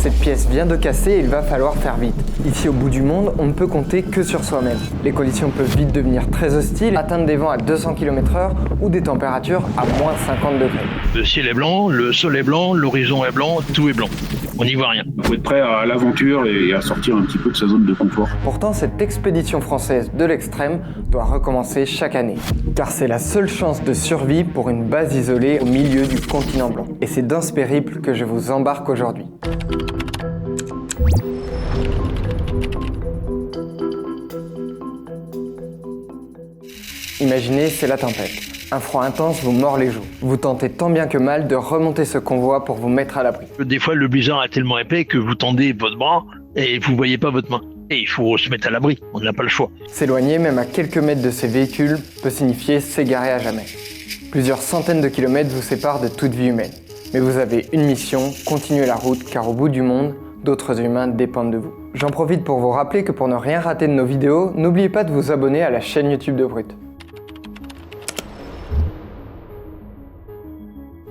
Cette pièce vient de casser et il va falloir faire vite. Ici au bout du monde, on ne peut compter que sur soi-même. Les conditions peuvent vite devenir très hostiles, atteindre des vents à 200 km/h ou des températures à moins 50 degrés. Le ciel est blanc, le sol est blanc, l'horizon est blanc, tout est blanc. On n'y voit rien. Il faut être prêt à l'aventure et à sortir un petit peu de sa zone de confort. Pourtant, cette expédition française de l'extrême doit recommencer chaque année. Car c'est la seule chance de survie pour une base isolée au milieu du continent blanc. Et c'est dans ce périple que je vous embarque aujourd'hui. Imaginez, c'est la tempête. Un froid intense vous mord les joues. Vous tentez tant bien que mal de remonter ce convoi pour vous mettre à l'abri. Des fois, le blizzard est tellement épais que vous tendez votre bras et vous voyez pas votre main. Et il faut se mettre à l'abri, on n'a pas le choix. S'éloigner, même à quelques mètres de ces véhicules, peut signifier s'égarer à jamais. Plusieurs centaines de kilomètres vous séparent de toute vie humaine. Mais vous avez une mission, continuer la route, car au bout du monde, d'autres humains dépendent de vous. J'en profite pour vous rappeler que pour ne rien rater de nos vidéos, n'oubliez pas de vous abonner à la chaîne YouTube de Brut.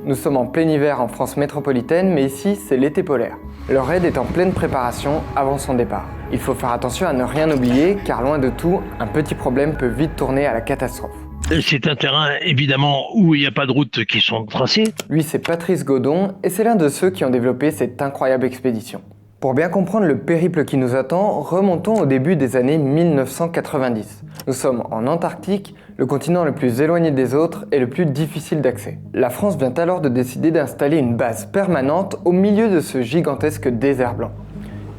Nous sommes en plein hiver en France métropolitaine, mais ici, c'est l'été polaire. Le raid est en pleine préparation avant son départ. Il faut faire attention à ne rien oublier, car loin de tout, un petit problème peut vite tourner à la catastrophe. C'est un terrain, évidemment, où il n'y a pas de routes qui sont tracées. Lui, c'est Patrice Godon, et c'est l'un de ceux qui ont développé cette incroyable expédition. Pour bien comprendre le périple qui nous attend, remontons au début des années 1990. Nous sommes en Antarctique, le continent le plus éloigné des autres et le plus difficile d'accès. La France vient alors de décider d'installer une base permanente au milieu de ce gigantesque désert blanc.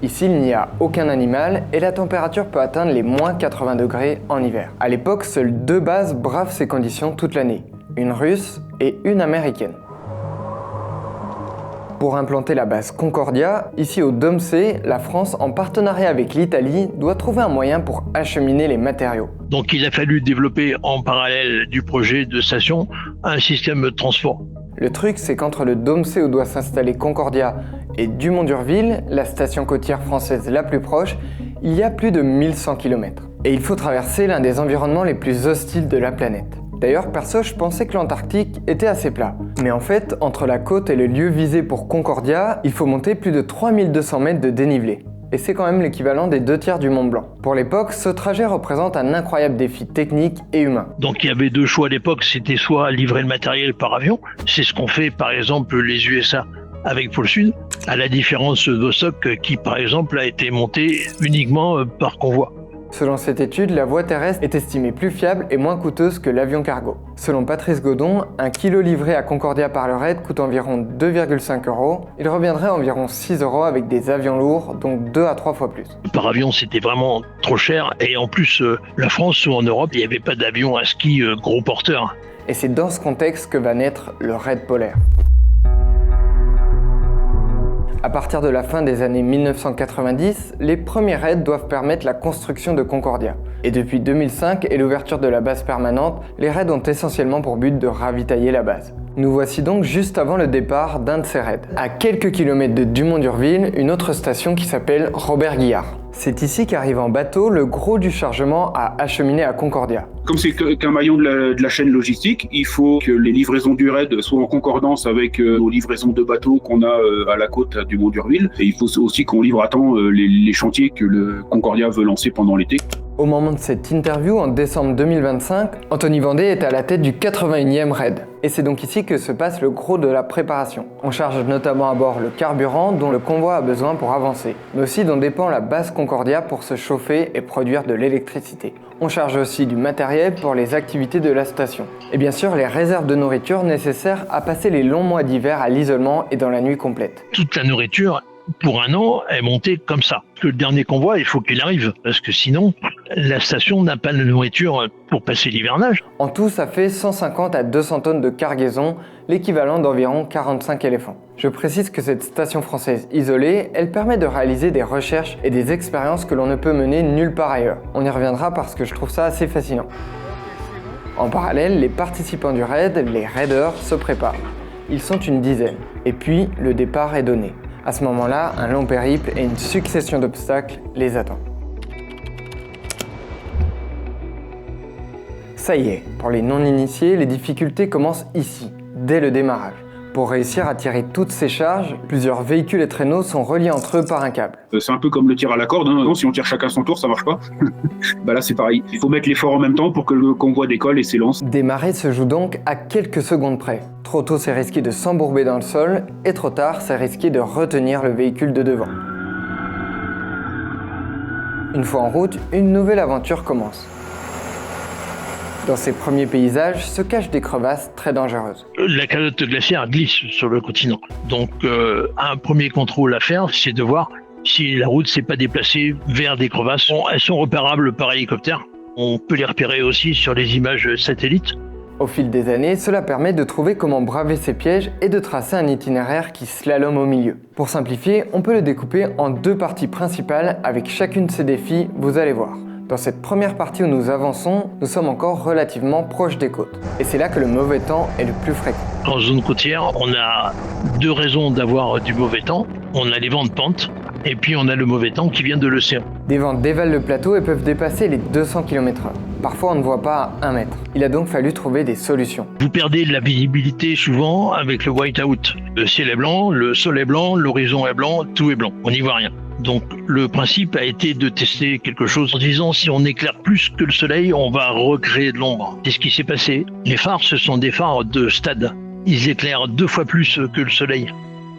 Ici, il n'y a aucun animal et la température peut atteindre les moins 80 degrés en hiver. À l'époque, seules 2 bases bravent ces conditions toute l'année, une russe et une américaine. Pour implanter la base Concordia, ici au Dôme C, la France, en partenariat avec l'Italie, doit trouver un moyen pour acheminer les matériaux. Donc il a fallu développer en parallèle du projet de station un système de transport. Le truc, c'est qu'entre le Dôme C où doit s'installer Concordia et Dumont-d'Urville, la station côtière française la plus proche, il y a plus de 1100 km. Et il faut traverser l'un des environnements les plus hostiles de la planète. D'ailleurs, perso, je pensais que l'Antarctique était assez plat. Mais en fait, entre la côte et le lieu visé pour Concordia, il faut monter plus de 3200 mètres de dénivelé. Et c'est quand même l'équivalent des 2/3 du Mont Blanc. Pour l'époque, ce trajet représente un incroyable défi technique et humain. Donc il y avait 2 choix à l'époque, c'était soit livrer le matériel par avion, c'est ce qu'ont fait par exemple les USA avec Pôle Sud, à la différence de Vostok qui par exemple a été monté uniquement par convoi. Selon cette étude, la voie terrestre est estimée plus fiable et moins coûteuse que l'avion cargo. Selon Patrice Godon, un kilo livré à Concordia par le raid coûte environ 2,5 €. Il reviendrait à environ 6 € avec des avions lourds, donc 2 à 3 fois plus. Par avion, c'était vraiment trop cher et en plus, la France ou en Europe, il n'y avait pas d'avion à ski gros porteur. Et c'est dans ce contexte que va naître le raid polaire. À partir de la fin des années 1990, les premiers raids doivent permettre la construction de Concordia. Et depuis 2005 et l'ouverture de la base permanente, les raids ont essentiellement pour but de ravitailler la base. Nous voici donc juste avant le départ d'un de ces raids. À quelques kilomètres de Dumont-d'Urville, une autre station qui s'appelle Robert Guillard. C'est ici qu'arrive en bateau le gros du chargement à acheminer à Concordia. Comme c'est qu'un maillon de la chaîne logistique, il faut que les livraisons du raid soient en concordance avec nos livraisons de bateaux qu'on a à la côte du Dumont-d'Urville. Et il faut aussi qu'on livre à temps les chantiers que le Concordia veut lancer pendant l'été. Au moment de cette interview, en décembre 2025, Anthony Vendée est à la tête du 81e raid. Et c'est donc ici que se passe le gros de la préparation. On charge notamment à bord le carburant dont le convoi a besoin pour avancer, mais aussi dont dépend la base Concordia pour se chauffer et produire de l'électricité. On charge aussi du matériel pour les activités de la station. Et bien sûr, les réserves de nourriture nécessaires à passer les longs mois d'hiver à l'isolement et dans la nuit complète. Toute la nourriture, pour un an, est montée comme ça. Parce que le dernier convoi, il faut qu'il arrive, parce que sinon, la station n'a pas de nourriture pour passer l'hivernage. En tout, ça fait 150 à 200 tonnes de cargaison, l'équivalent d'environ 45 éléphants. Je précise que cette station française isolée, elle permet de réaliser des recherches et des expériences que l'on ne peut mener nulle part ailleurs. On y reviendra parce que je trouve ça assez fascinant. En parallèle, les participants du raid, les raiders, se préparent. Ils sont une dizaine. Et puis, le départ est donné. À ce moment-là, un long périple et une succession d'obstacles les attend. Ça y est, pour les non-initiés, les difficultés commencent ici, dès le démarrage. Pour réussir à tirer toutes ces charges, plusieurs véhicules et traîneaux sont reliés entre eux par un câble. C'est un peu comme le tir à la corde, hein. Si on tire chacun son tour, ça marche pas. Bah là c'est pareil, il faut mettre l'effort en même temps pour que le convoi décolle et s'élance. Démarrer se joue donc à quelques secondes près. Trop tôt, c'est risqué de s'embourber dans le sol, et trop tard, c'est risqué de retenir le véhicule de devant. Une fois en route, une nouvelle aventure commence. Dans ces premiers paysages se cachent des crevasses très dangereuses. La calotte glaciaire glisse sur le continent. Donc un premier contrôle à faire, c'est de voir si la route s'est pas déplacée vers des crevasses. Elles sont repérables par hélicoptère. On peut les repérer aussi sur les images satellites. Au fil des années, cela permet de trouver comment braver ces pièges et de tracer un itinéraire qui slalome au milieu. Pour simplifier, on peut le découper en 2 parties principales avec chacune de ces défis, vous allez voir. Dans cette première partie où nous avançons, nous sommes encore relativement proches des côtes. Et c'est là que le mauvais temps est le plus fréquent. En zone côtière, on a 2 raisons d'avoir du mauvais temps. On a les vents de pente et puis on a le mauvais temps qui vient de l'océan. Des vents dévalent le plateau et peuvent dépasser les 200 km/h. Parfois on ne voit pas à 1 mètre. Il a donc fallu trouver des solutions. Vous perdez de la visibilité souvent avec le white-out. Le ciel est blanc, le sol est blanc, l'horizon est blanc, tout est blanc. On n'y voit rien. Donc le principe a été de tester quelque chose en disant si on éclaire plus que le soleil, on va recréer de l'ombre. C'est ce qui s'est passé. Les phares, ce sont des phares de stade. Ils éclairent 2 fois plus que le soleil.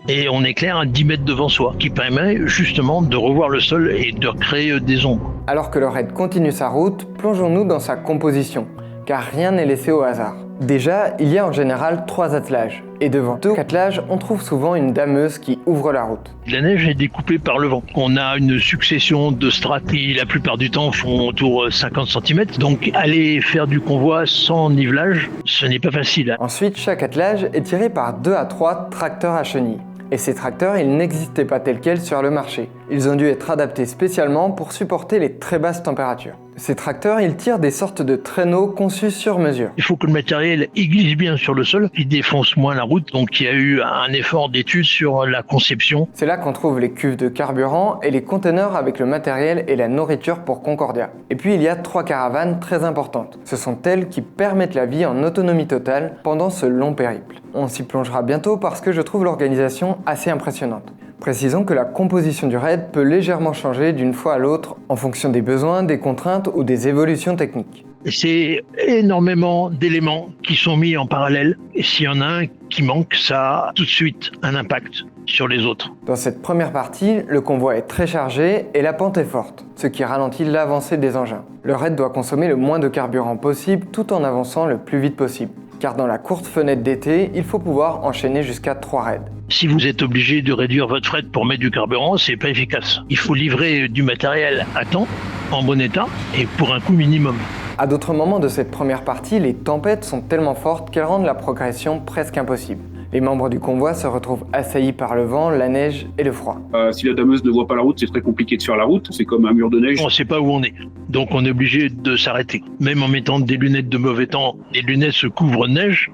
Et on éclaire à 10 mètres devant soi, qui permet justement de revoir le sol et de créer des ombres. Alors que le raid continue sa route, plongeons-nous dans sa composition, car rien n'est laissé au hasard. Déjà, il y a en général 3 attelages, et devant 2 attelages, on trouve souvent une dameuse qui ouvre la route. La neige est découpée par le vent. On a une succession de strates qui, la plupart du temps, font autour de 50 cm. Donc, aller faire du convoi sans nivelage, ce n'est pas facile. Ensuite, chaque attelage est tiré par 2 à 3 tracteurs à chenilles. Et ces tracteurs, ils n'existaient pas tels quels sur le marché. Ils ont dû être adaptés spécialement pour supporter les très basses températures. Ces tracteurs, ils tirent des sortes de traîneaux conçus sur mesure. Il faut que le matériel il glisse bien sur le sol, il défonce moins la route, donc il y a eu un effort d'étude sur la conception. C'est là qu'on trouve les cuves de carburant et les conteneurs avec le matériel et la nourriture pour Concordia. Et puis il y a 3 caravanes très importantes. Ce sont elles qui permettent la vie en autonomie totale pendant ce long périple. On s'y plongera bientôt parce que je trouve l'organisation assez impressionnante. Précisons que la composition du raid peut légèrement changer d'une fois à l'autre en fonction des besoins, des contraintes ou des évolutions techniques. C'est énormément d'éléments qui sont mis en parallèle et s'il y en a un qui manque, ça a tout de suite un impact sur les autres. Dans cette première partie, le convoi est très chargé et la pente est forte, ce qui ralentit l'avancée des engins. Le raid doit consommer le moins de carburant possible tout en avançant le plus vite possible. Car dans la courte fenêtre d'été, il faut pouvoir enchaîner jusqu'à 3 raids. Si vous êtes obligé de réduire votre fret pour mettre du carburant, c'est pas efficace. Il faut livrer du matériel à temps, en bon état et pour un coût minimum. À d'autres moments de cette première partie, les tempêtes sont tellement fortes qu'elles rendent la progression presque impossible. Les membres du convoi se retrouvent assaillis par le vent, la neige et le froid. Si la dameuse ne voit pas la route, c'est très compliqué de faire la route. C'est comme un mur de neige. On ne sait pas où on est, donc on est obligé de s'arrêter. Même en mettant des lunettes de mauvais temps, les lunettes se couvrent de neige.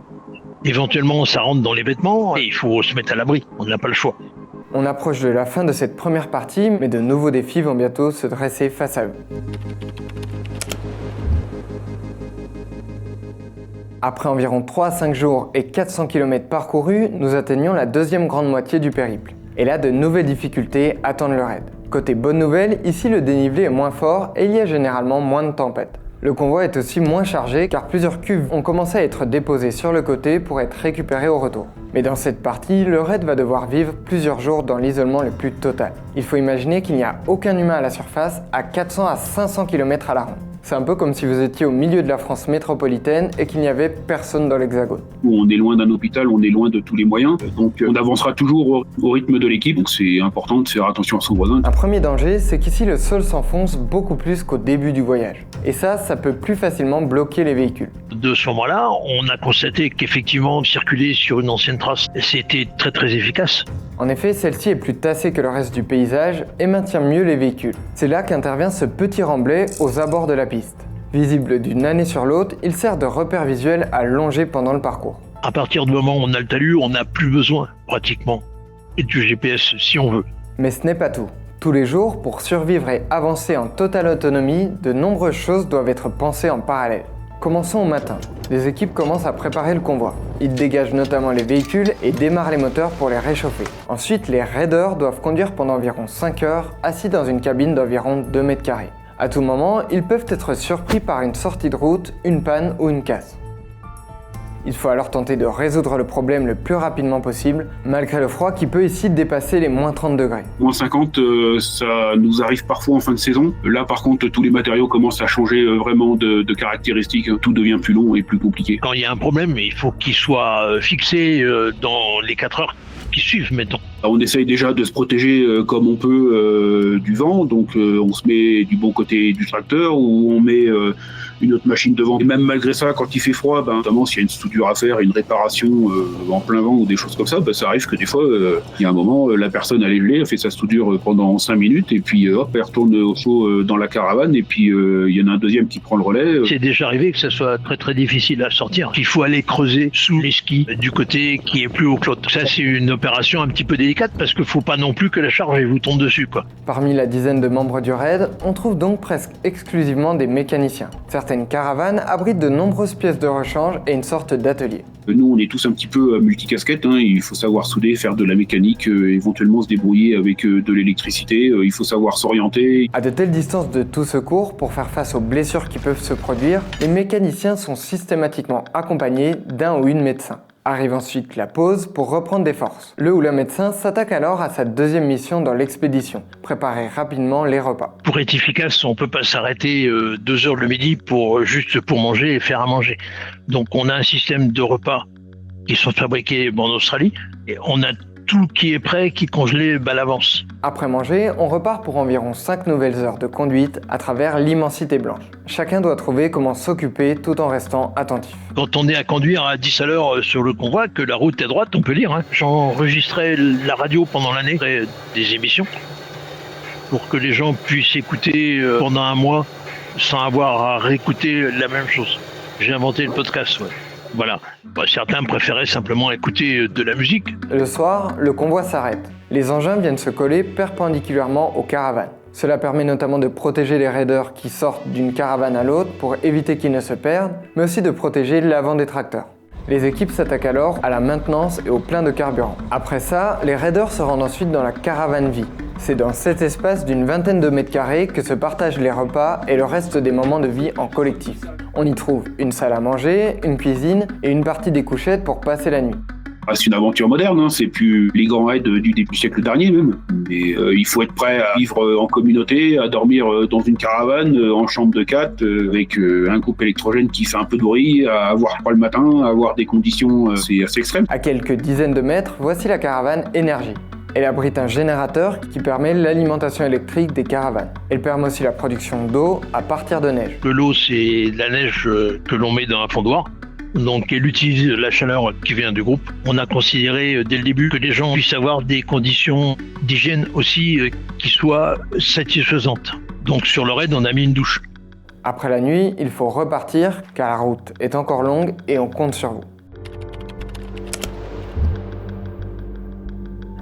Éventuellement, ça rentre dans les vêtements et il faut se mettre à l'abri. On n'a pas le choix. On approche de la fin de cette première partie, mais de nouveaux défis vont bientôt se dresser face à eux. Après environ 3 à 5 jours et 400 km parcourus, nous atteignons la deuxième grande moitié du périple. Et là, de nouvelles difficultés attendent le raid. Côté bonne nouvelle, ici le dénivelé est moins fort et il y a généralement moins de tempêtes. Le convoi est aussi moins chargé car plusieurs cuves ont commencé à être déposées sur le côté pour être récupérées au retour. Mais dans cette partie, le raid va devoir vivre plusieurs jours dans l'isolement le plus total. Il faut imaginer qu'il n'y a aucun humain à la surface à 400 à 500 km à la ronde. C'est un peu comme si vous étiez au milieu de la France métropolitaine et qu'il n'y avait personne dans l'Hexagone. On est loin d'un hôpital, on est loin de tous les moyens, donc on avancera toujours au rythme de l'équipe, donc c'est important de faire attention à son voisin. Un premier danger, c'est qu'ici le sol s'enfonce beaucoup plus qu'au début du voyage. Et ça peut plus facilement bloquer les véhicules. De ce moment-là, on a constaté qu'effectivement, circuler sur une ancienne trace, c'était très très efficace. En effet, celle-ci est plus tassée que le reste du paysage et maintient mieux les véhicules. C'est là qu'intervient ce petit remblai aux abords de la piste. Visible d'une année sur l'autre, il sert de repère visuel à longer pendant le parcours. À partir du moment où on a le talus, on n'a plus besoin, pratiquement, du GPS si on veut. Mais ce n'est pas tout. Tous les jours, pour survivre et avancer en totale autonomie, de nombreuses choses doivent être pensées en parallèle. Commençons au matin. Les équipes commencent à préparer le convoi. Ils dégagent notamment les véhicules et démarrent les moteurs pour les réchauffer. Ensuite, les raiders doivent conduire pendant environ 5 heures, assis dans une cabine d'environ 2 mètres carrés. À tout moment, ils peuvent être surpris par une sortie de route, une panne ou une casse. Il faut alors tenter de résoudre le problème le plus rapidement possible, malgré le froid qui peut ici dépasser les moins 30 degrés. Moins 50, ça nous arrive parfois en fin de saison. Là, par contre, tous les matériaux commencent à changer vraiment de caractéristiques. Tout devient plus long et plus compliqué. Quand il y a un problème, il faut qu'il soit fixé dans les 4 heures qui suivent, mettons. On essaye déjà de se protéger comme on peut du vent, donc on se met du bon côté du tracteur ou on met une autre machine devant. Et même malgré ça, quand il fait froid, notamment s'il y a une soudure à faire, une réparation en plein vent ou des choses comme ça, ça arrive que des fois, il y a un moment, la personne elle est gelée, elle fait sa soudure pendant 5 minutes et puis hop, elle retourne au chaud dans la caravane et puis il y en a un deuxième qui prend le relais. C'est déjà arrivé que ça soit très très difficile à sortir. Il faut aller creuser sous les skis du côté qui est plus haut que l'autre. Ça, c'est une opération un petit peu délicate parce qu'il faut pas non plus que la charge vous tombe dessus, quoi. Parmi la dizaine de membres du raid, on trouve donc presque exclusivement des mécaniciens. Certaines caravanes abritent de nombreuses pièces de rechange et une sorte d'atelier. Nous, on est tous un petit peu multicasquettes. Il faut savoir souder, faire de la mécanique, éventuellement se débrouiller avec de l'électricité. Il faut savoir s'orienter. À de telles distances de tout secours, pour faire face aux blessures qui peuvent se produire, les mécaniciens sont systématiquement accompagnés d'un ou une médecin. Arrive ensuite la pause pour reprendre des forces. Le ou la médecin s'attaque alors à sa deuxième mission dans l'expédition, préparer rapidement les repas. Pour être efficace, on ne peut pas s'arrêter 2 heures le midi juste pour manger et faire à manger. Donc on a un système de repas qui sont fabriqués en Australie et on a tout qui est prêt, qui est congelé à l'avance. Après manger, on repart pour environ 5 nouvelles heures de conduite à travers l'immensité blanche. Chacun doit trouver comment s'occuper tout en restant attentif. Quand on est à conduire à 10 à l'heure sur le convoi, que la route est droite, on peut lire. J'enregistrais la radio pendant l'année, des émissions, pour que les gens puissent écouter pendant un mois sans avoir à réécouter la même chose. J'ai inventé le podcast, ouais. Voilà. Certains préféraient simplement écouter de la musique. Le soir, le convoi s'arrête. Les engins viennent se coller perpendiculairement aux caravanes. Cela permet notamment de protéger les raiders qui sortent d'une caravane à l'autre pour éviter qu'ils ne se perdent, mais aussi de protéger l'avant des tracteurs. Les équipes s'attaquent alors à la maintenance et au plein de carburant. Après ça, les raiders se rendent ensuite dans la caravane vie. C'est dans cet espace d'une vingtaine de mètres carrés que se partagent les repas et le reste des moments de vie en collectif. On y trouve une salle à manger, une cuisine et une partie des couchettes pour passer la nuit. C'est une aventure moderne, c'est plus les grands raids du début du siècle dernier même. Mais il faut être prêt à vivre en communauté, à dormir dans une caravane, en chambre de 4, avec un groupe électrogène qui fait un peu de bruit, à avoir froid le matin, à avoir des conditions assez extrêmes. À quelques dizaines de mètres, voici la caravane Énergie. Elle abrite un générateur qui permet l'alimentation électrique des caravanes. Elle permet aussi la production d'eau à partir de neige. L'eau, c'est la neige que l'on met dans un fondoir. Donc elle utilise la chaleur qui vient du groupe. On a considéré dès le début que les gens puissent avoir des conditions d'hygiène aussi qui soient satisfaisantes. Donc sur le raid, on a mis une douche. Après la nuit, il faut repartir car la route est encore longue et on compte sur vous.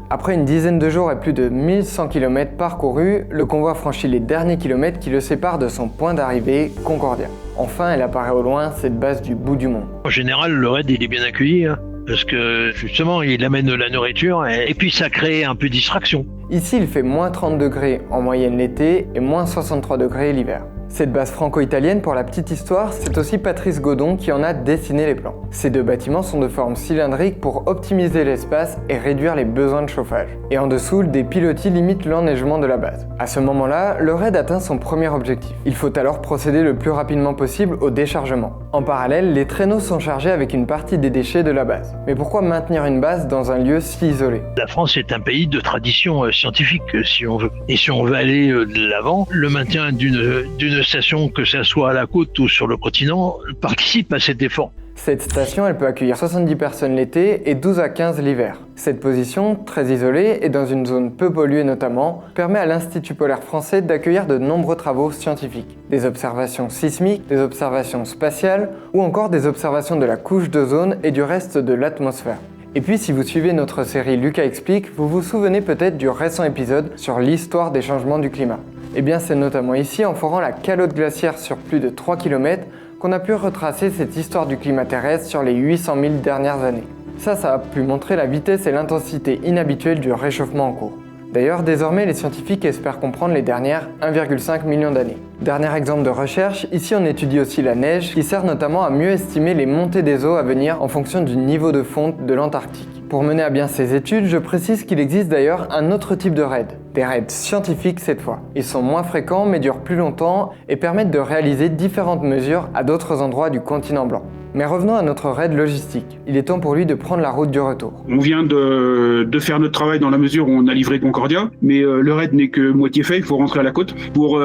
Après une dizaine de jours et plus de 1100 km parcourus, le convoi franchit les derniers kilomètres qui le séparent de son point d'arrivée, Concordia. Enfin, elle apparaît au loin, cette base du bout du monde. En général, le raid, il est bien accueilli, parce que justement, il amène la nourriture et puis ça crée un peu de distraction. Ici, il fait moins 30 degrés en moyenne l'été et moins 63 degrés l'hiver. Cette base franco-italienne, pour la petite histoire, c'est aussi Patrice Godon qui en a dessiné les plans. Ces deux bâtiments sont de forme cylindrique pour optimiser l'espace et réduire les besoins de chauffage. Et en dessous, des pilotis limitent l'enneigement de la base. À ce moment-là, le raid atteint son premier objectif. Il faut alors procéder le plus rapidement possible au déchargement. En parallèle, les traîneaux sont chargés avec une partie des déchets de la base. Mais pourquoi maintenir une base dans un lieu si isolé ? La France est un pays de tradition scientifique, si on veut. Et si on veut aller de l'avant, le maintien d'une station, que ça soit à la côte ou sur le continent, participe à cet effort. Cette station, elle peut accueillir 70 personnes l'été et 12 à 15 l'hiver. Cette position, très isolée et dans une zone peu polluée notamment, permet à l'Institut polaire français d'accueillir de nombreux travaux scientifiques. Des observations sismiques, des observations spatiales ou encore des observations de la couche d'ozone et du reste de l'atmosphère. Et puis si vous suivez notre série Lucas explique, vous vous souvenez peut-être du récent épisode sur l'histoire des changements du climat. Eh bien c'est notamment ici, en forant la calotte glaciaire sur plus de 3 km, qu'on a pu retracer cette histoire du climat terrestre sur les 800 000 dernières années. Ça a pu montrer la vitesse et l'intensité inhabituelle du réchauffement en cours. D'ailleurs, désormais, les scientifiques espèrent comprendre les dernières 1,5 million d'années. Dernier exemple de recherche, ici on étudie aussi la neige, qui sert notamment à mieux estimer les montées des eaux à venir en fonction du niveau de fonte de l'Antarctique. Pour mener à bien ces études, je précise qu'il existe d'ailleurs un autre type de raids, des raids scientifiques cette fois. Ils sont moins fréquents mais durent plus longtemps et permettent de réaliser différentes mesures à d'autres endroits du continent blanc. Mais revenons à notre raid logistique. Il est temps pour lui de prendre la route du retour. On vient de faire notre travail dans la mesure où on a livré Concordia, mais le raid n'est que moitié fait, il faut rentrer à la côte pour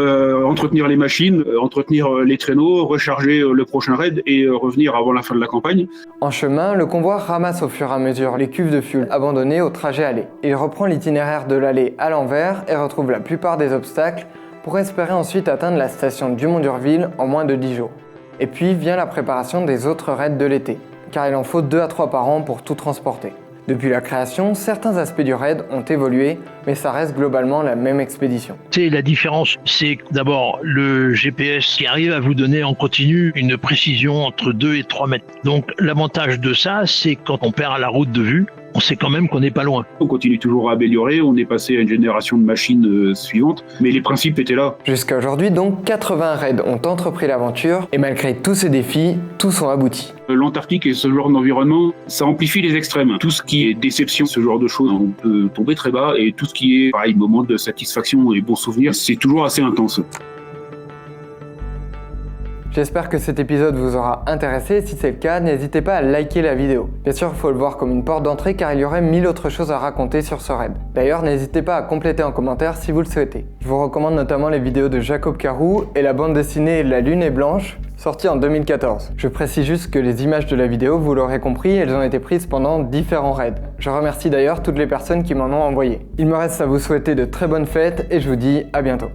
entretenir les machines, entretenir les traîneaux, recharger le prochain raid et revenir avant la fin de la campagne. En chemin, le convoi ramasse au fur et à mesure les cuves de fuel abandonnées au trajet aller. Il reprend l'itinéraire de l'allée à l'envers et retrouve la plupart des obstacles pour espérer ensuite atteindre la station du Mont-d'Urville en moins de 10 jours. Et puis vient la préparation des autres raids de l'été, car il en faut 2 à 3 par an pour tout transporter. Depuis la création, certains aspects du raid ont évolué, mais ça reste globalement la même expédition. La différence, c'est d'abord le GPS qui arrive à vous donner en continu une précision entre 2 et 3 mètres. Donc l'avantage de ça, c'est quand on perd la route de vue, on sait quand même qu'on n'est pas loin. On continue toujours à améliorer, on est passé à une génération de machines suivantes, mais les principes étaient là. Jusqu'à aujourd'hui, donc, 80 raids ont entrepris l'aventure, et malgré tous ces défis, tous ont abouti. L'Antarctique et ce genre d'environnement, ça amplifie les extrêmes. Tout ce qui est déception, ce genre de choses, on peut tomber très bas, et tout ce qui est, pareil, moment de satisfaction et bons souvenirs, c'est toujours assez intense. J'espère que cet épisode vous aura intéressé. Si c'est le cas, n'hésitez pas à liker la vidéo. Bien sûr, il faut le voir comme une porte d'entrée car il y aurait 1000 autres choses à raconter sur ce raid. D'ailleurs, n'hésitez pas à compléter en commentaire si vous le souhaitez. Je vous recommande notamment les vidéos de Jacob Carroux et la bande dessinée La Lune est blanche, sortie en 2014. Je précise juste que les images de la vidéo, vous l'aurez compris, elles ont été prises pendant différents raids. Je remercie d'ailleurs toutes les personnes qui m'en ont envoyé. Il me reste à vous souhaiter de très bonnes fêtes et je vous dis à bientôt.